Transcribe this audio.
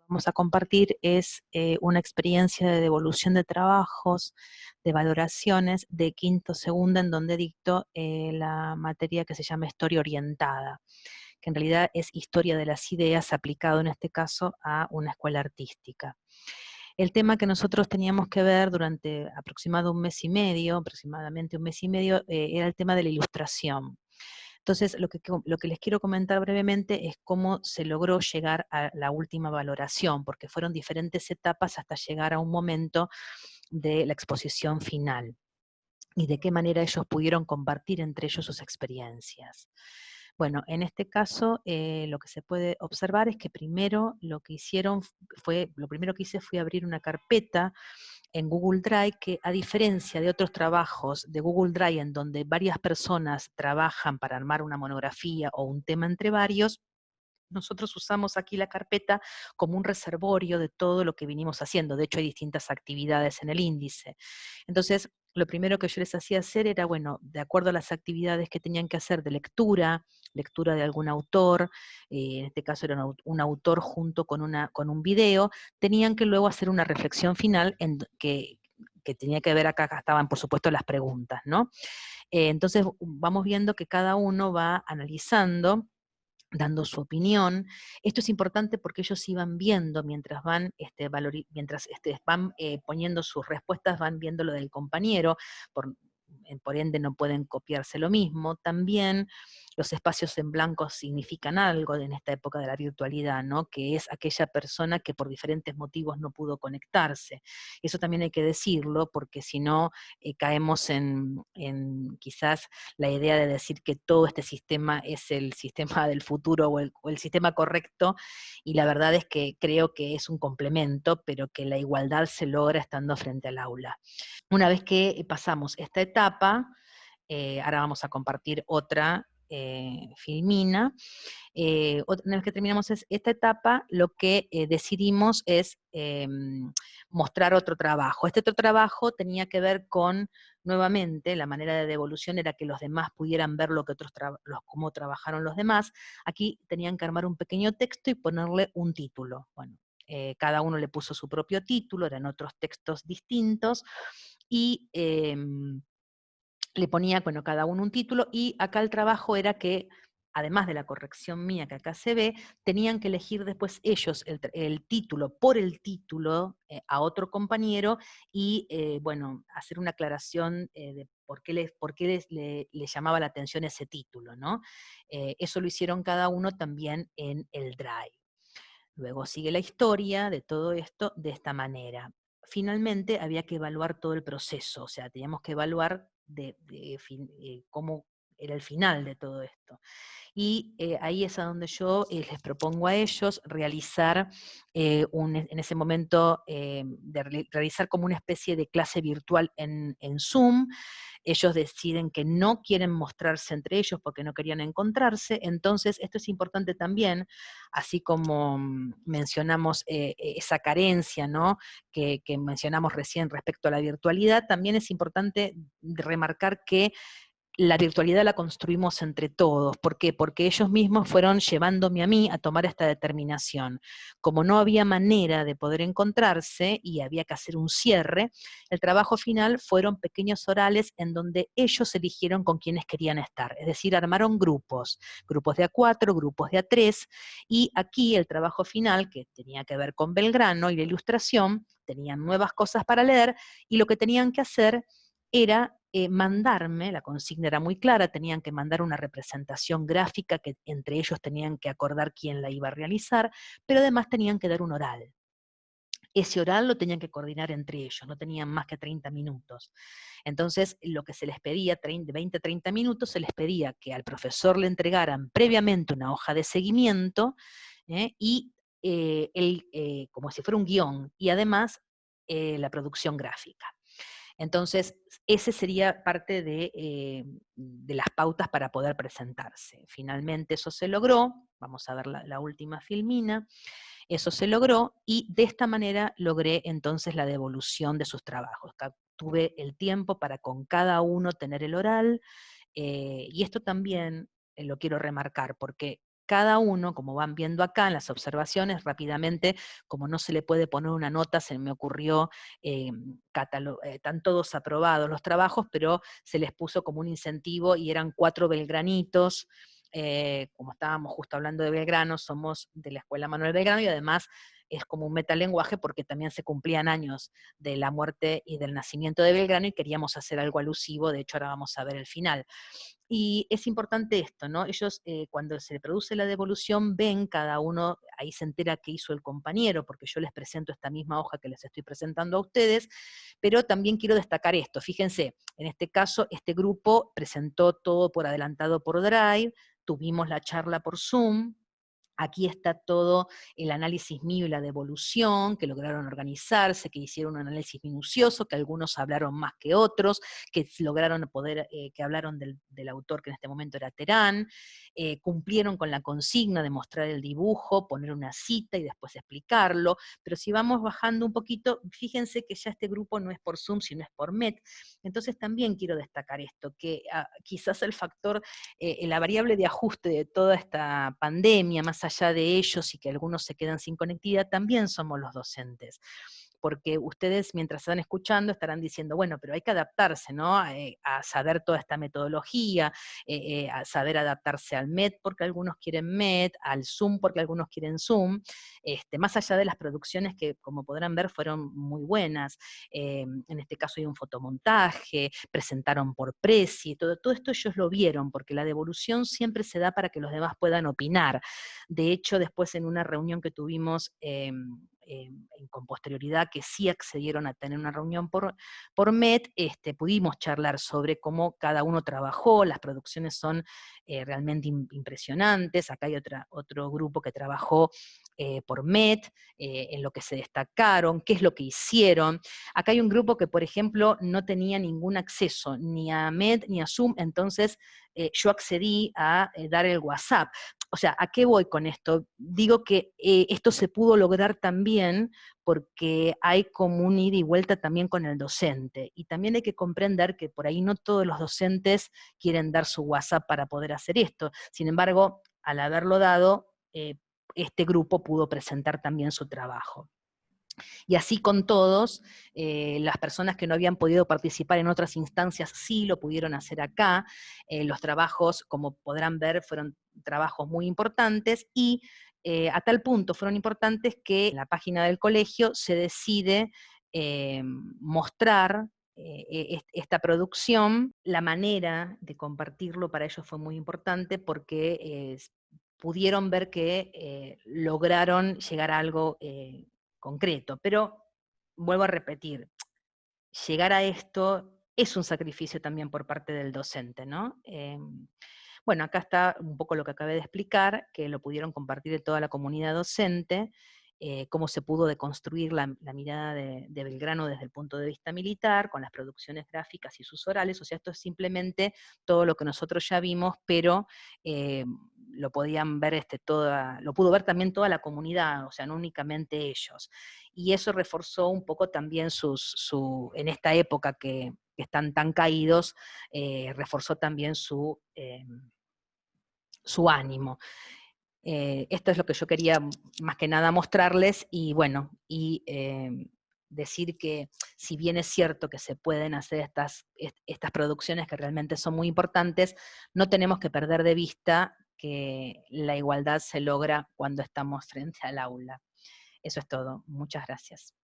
Vamos a compartir es una experiencia de devolución de trabajos, de valoraciones de quinto segunda, en donde dicto la materia que se llama Historia Orientada, que en realidad es Historia de las Ideas aplicado en este caso a una escuela artística. El tema que nosotros teníamos que ver durante aproximadamente un mes y medio, era el tema de la ilustración. Entonces, lo que les quiero comentar brevemente es cómo se logró llegar a la última valoración, porque fueron diferentes etapas hasta llegar a un momento de la exposición final, y de qué manera ellos pudieron compartir entre ellos sus experiencias. Bueno, en este caso, lo que se puede observar es que primero lo que hicieron lo primero que hice fue abrir una carpeta en Google Drive, que a diferencia de otros trabajos de Google Drive en donde varias personas trabajan para armar una monografía o un tema entre varios, nosotros usamos aquí la carpeta como un reservorio de todo lo que vinimos haciendo. De hecho, hay distintas actividades en el índice. Entonces, lo primero que yo les hacía hacer era, bueno, de acuerdo a las actividades que tenían que hacer de lectura, lectura de algún autor, en este caso era un autor junto con un video, tenían que luego hacer una reflexión final que tenía que ver acá estaban por supuesto las preguntas, ¿no? Entonces vamos viendo que cada uno va analizando, dando su opinión. Esto es importante porque ellos iban viendo mientras van, van poniendo sus respuestas, van viendo lo del compañero, por ende no pueden copiarse lo mismo. También los espacios en blanco significan algo en esta época de la virtualidad, ¿no? Que es aquella persona que por diferentes motivos no pudo conectarse. Eso también hay que decirlo, porque si no caemos en quizás la idea de decir que todo este sistema es el sistema del futuro o el sistema correcto, y la verdad es que creo que es un complemento, pero que la igualdad se logra estando frente al aula. Una vez que pasamos esta etapa, ahora vamos a compartir otra filmina. Una vez que terminamos esta etapa, lo que decidimos es mostrar otro trabajo. Este otro trabajo tenía que ver con, nuevamente, la manera de devolución era que los demás pudieran ver cómo trabajaron los demás. Aquí tenían que armar un pequeño texto y ponerle un título. Bueno, cada uno le puso su propio título, eran otros textos distintos, y le ponía, bueno, cada uno un título, y acá el trabajo era que, además de la corrección mía que acá se ve, tenían que elegir después ellos el título por el título a otro compañero, y bueno, hacer una aclaración de por qué le llamaba la atención ese título, ¿no? Eso lo hicieron cada uno también en el Drive. Luego sigue la historia de todo esto de esta manera. Finalmente había que evaluar todo el proceso, o sea, teníamos que evaluar cómo era el final de todo esto. Y ahí es a donde yo les propongo a ellos realizar en ese momento, realizar como una especie de clase virtual en Zoom. Ellos deciden que no quieren mostrarse entre ellos porque no querían encontrarse. Entonces esto es importante también, así como mencionamos esa carencia, ¿no? Que mencionamos recién respecto a la virtualidad, también es importante remarcar que la virtualidad la construimos entre todos. ¿Por qué? Porque ellos mismos fueron llevándome a mí a tomar esta determinación. Como no había manera de poder encontrarse y había que hacer un cierre, el trabajo final fueron pequeños orales en donde ellos eligieron con quienes querían estar. Es decir, armaron grupos de a 4, grupos de a 3, y aquí el trabajo final, que tenía que ver con Belgrano y la ilustración, tenían nuevas cosas para leer, y lo que tenían que hacer era mandarme, la consigna era muy clara, tenían que mandar una representación gráfica que entre ellos tenían que acordar quién la iba a realizar, pero además tenían que dar un oral. Ese oral lo tenían que coordinar entre ellos, no tenían más que 30 minutos. Entonces, lo que se les pedía, 20, 30 minutos, se les pedía que al profesor le entregaran previamente una hoja de seguimiento, y como si fuera un guión, y además la producción gráfica. Entonces, ese sería parte de las pautas para poder presentarse. Finalmente eso se logró, vamos a ver la última filmina, eso se logró, y de esta manera logré entonces la devolución de sus trabajos. Tuve el tiempo para con cada uno tener el oral, y esto también lo quiero remarcar, porque cada uno, como van viendo acá en las observaciones, rápidamente, como no se le puede poner una nota, se me ocurrió, están todos aprobados los trabajos, pero se les puso como un incentivo y eran 4 belgranitos. Como estábamos justo hablando de Belgrano, somos de la Escuela Manuel Belgrano y además es como un metalenguaje porque también se cumplían años de la muerte y del nacimiento de Belgrano y queríamos hacer algo alusivo, de hecho ahora vamos a ver el final. Y es importante esto, ¿no? Ellos cuando se produce la devolución ven cada uno, ahí se entera qué hizo el compañero, porque yo les presento esta misma hoja que les estoy presentando a ustedes, pero también quiero destacar esto, fíjense, en este caso este grupo presentó todo por adelantado por Drive, tuvimos la charla por Zoom. Aquí está todo el análisis mío y la devolución, que lograron organizarse, que hicieron un análisis minucioso, que algunos hablaron más que otros, que lograron poder, que hablaron del autor que en este momento era Terán, cumplieron con la consigna de mostrar el dibujo, poner una cita y después explicarlo, pero si vamos bajando un poquito, fíjense que ya este grupo no es por Zoom, sino es por Met, entonces también quiero destacar esto, que quizás el factor, la variable de ajuste de toda esta pandemia, más allá de ellos y que algunos se quedan sin conectividad, también somos los docentes. Porque ustedes, mientras están escuchando, estarán diciendo, bueno, pero hay que adaptarse, ¿no? A saber toda esta metodología, a saber adaptarse al MET, porque algunos quieren MET, al Zoom, porque algunos quieren Zoom, más allá de las producciones que, como podrán ver, fueron muy buenas. En este caso hay un fotomontaje, presentaron por Prezi, todo esto ellos lo vieron, porque la devolución siempre se da para que los demás puedan opinar. De hecho, después en una reunión que tuvimos con posterioridad, que sí accedieron a tener una reunión por Met, pudimos charlar sobre cómo cada uno trabajó, las producciones son realmente impresionantes, acá hay otro grupo que trabajó por Met, en lo que se destacaron, qué es lo que hicieron. Acá hay un grupo que, por ejemplo, no tenía ningún acceso ni a Met ni a Zoom, entonces yo accedí a dar el WhatsApp. O sea, ¿a qué voy con esto? Digo que esto se pudo lograr también porque hay como un ida y vuelta también con el docente. Y también hay que comprender que por ahí no todos los docentes quieren dar su WhatsApp para poder hacer esto. Sin embargo, al haberlo dado, este grupo pudo presentar también su trabajo. Y así con todos, las personas que no habían podido participar en otras instancias sí lo pudieron hacer acá. Los trabajos, como podrán ver, fueron trabajos muy importantes y a tal punto fueron importantes que en la página del colegio se decide mostrar esta producción. La manera de compartirlo para ellos fue muy importante porque pudieron ver que lograron llegar a algo concreto, pero vuelvo a repetir, llegar a esto es un sacrificio también por parte del docente, ¿no? Bueno, acá está un poco lo que acabé de explicar, que lo pudieron compartir de toda la comunidad docente, cómo se pudo deconstruir la mirada de Belgrano desde el punto de vista militar, con las producciones gráficas y sus orales, o sea, esto es simplemente todo lo que nosotros ya vimos, pero lo podían ver lo pudo ver también toda la comunidad, o sea, no únicamente ellos. Y eso reforzó un poco también en esta época que están tan caídos, reforzó también su ánimo. Esto es lo que yo quería más que nada mostrarles y bueno, decir que si bien es cierto que se pueden hacer estas producciones que realmente son muy importantes, no tenemos que perder de vista que la igualdad se logra cuando estamos frente al aula. Eso es todo. Muchas gracias.